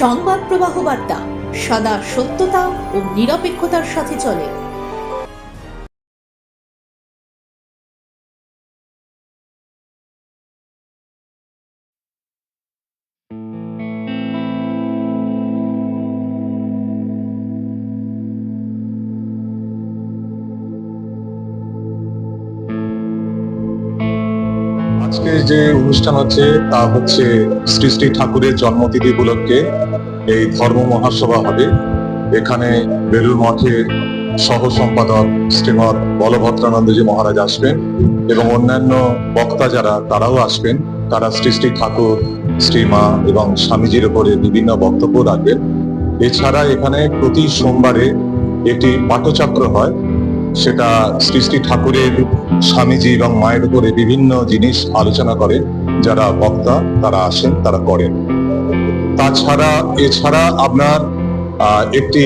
সংবাদ প্রবাহ বার্তা সদা সত্যতা ও নিরপেক্ষতার সাথে চলে। আজকে যে অনুষ্ঠান হচ্ছে তা হচ্ছে শ্রী শ্রী ঠাকুরের জন্মতিথি উপলক্ষে এই ধর্ম মহাসভা হবে। এখানে বেলুর মঠের সহ সম্পাদক শ্রীমৎ বলভদ্রানন্দজি মহারাজ আসবেন এবং অন্যান্য বক্তা যারা তারাও আসবেন। তারা শ্রী শ্রী ঠাকুর, শ্রীমা এবং স্বামীজির উপরে বিভিন্ন বক্তব্য রাখবেন। এছাড়া এখানে প্রতি সোমবারে একটি পাঠচক্র হয়, সেটা শ্রী শ্রী ঠাকুরের, স্বামীজি এবং মায়ের উপরে বিভিন্ন জিনিস আলোচনা করে। যারা বক্তা তারা আসেন, তারা করেন। এছাড়া আপনার একটি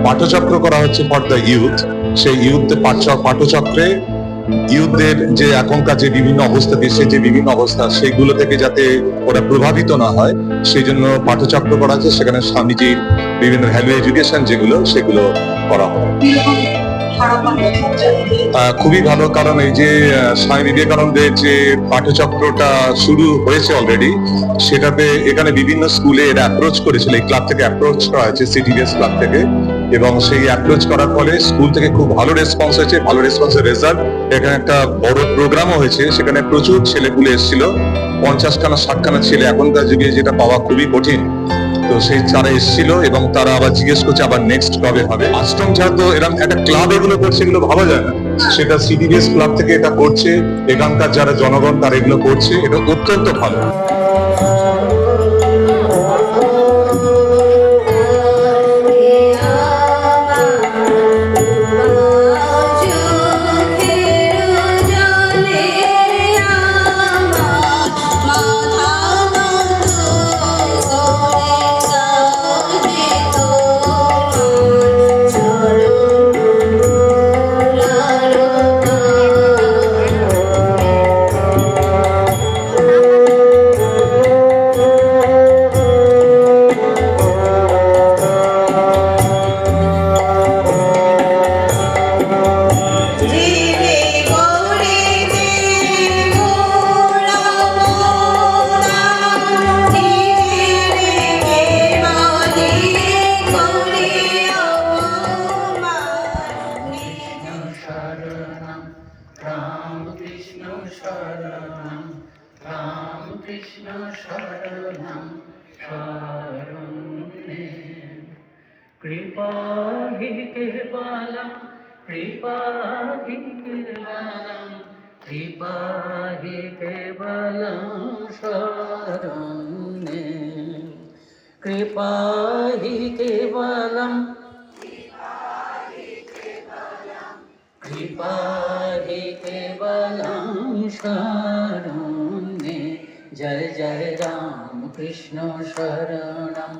পাঠচক্র করা হচ্ছে ফর দ্য ইউথ। সেই পাঠচক্রে ইউথদের যে এখনকার যে বিভিন্ন অবস্থা, দেশের যে বিভিন্ন অবস্থা, সেইগুলো থেকে যাতে ওরা প্রভাবিত না হয় সেই জন্য পাঠচক্র করা আছে। সেখানে স্বামীজির বিভিন্ন ভ্যালু এডুকেশন যেগুলো সেগুলো করা হয়। খুবই ভালো, কারণ এই যে স্বামী বিবেকানন্দের যে পাঠচক্রটা শুরু হয়েছে অলরেডি, সেটাতে এখানে বিভিন্ন স্কুলে এরা অ্যাপ্রোচ করেছিল। এই ক্লাব থেকে অ্যাপ্রোচ করা হয়েছে, সিটিভিএস ক্লাব থেকে, এবং সেই অ্যাপ্রোচ করার ফলে স্কুল থেকে খুব ভালো রেসপন্স হয়েছে। ভালো রেসপন্সের রেজাল্ট, এখানে একটা বড় প্রোগ্রামও হয়েছে, সেখানে প্রচুর ছেলেপুলে এসেছিল, 50খানা 60খানা ছেলে। এখনকার যুগে যেটা পাওয়া খুবই কঠিন। তো সেই যারা এসেছিল এবং তারা আবার জিজ্ঞেস করছে আবার নেক্সট কবে হবে। আশ্রম ছাড়া তো এরকম একটা ক্লাব এগুলো করছে, এগুলো ভাবা যায় না। সেটা সিডিবিএস ক্লাব থেকে এটা করছে, এখানকার যারা জনগণ তারা এগুলো করছে, এটা অত্যন্ত ভালো। কৃষ্ণ শরণম শরণে কৃপা হি কেবলম কৃপা হি কেবলম কৃপা হি কেবলম শরণে কৃপা হি কেবলম কৃপা হি কেবলম শরণে। জয় জয় রাম কৃষ্ণ শরণম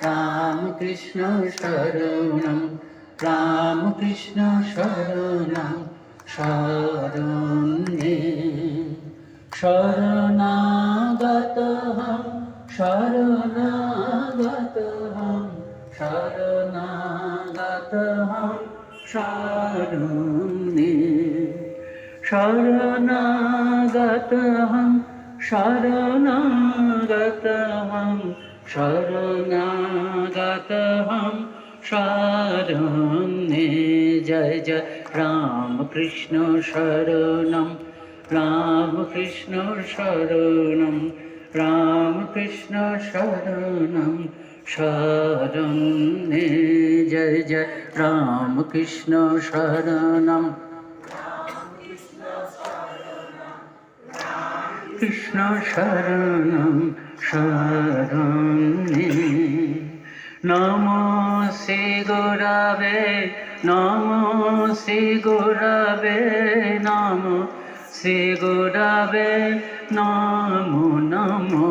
রাম কৃষ্ণ শরণম রাম কৃষ্ণ শরণম শরণে শরণাগতহম শরণাগতহম শরণাগতহম শরণে শরণাগতহম শরণাগতহম শরণাগতহম শরণে। জয় জয় রাম কৃষ্ণ শরণম রাম কৃষ্ণ শরণম রাম কৃষ্ণ শরণম শরণে। জয় জয় রাম কৃষ্ণ শরণম কৃষ্ণ শরণম শরণে। নমো শ্রী গুরবে নমো শ্রী গুরবে নমো শ্রী গুরবে নমো নমো।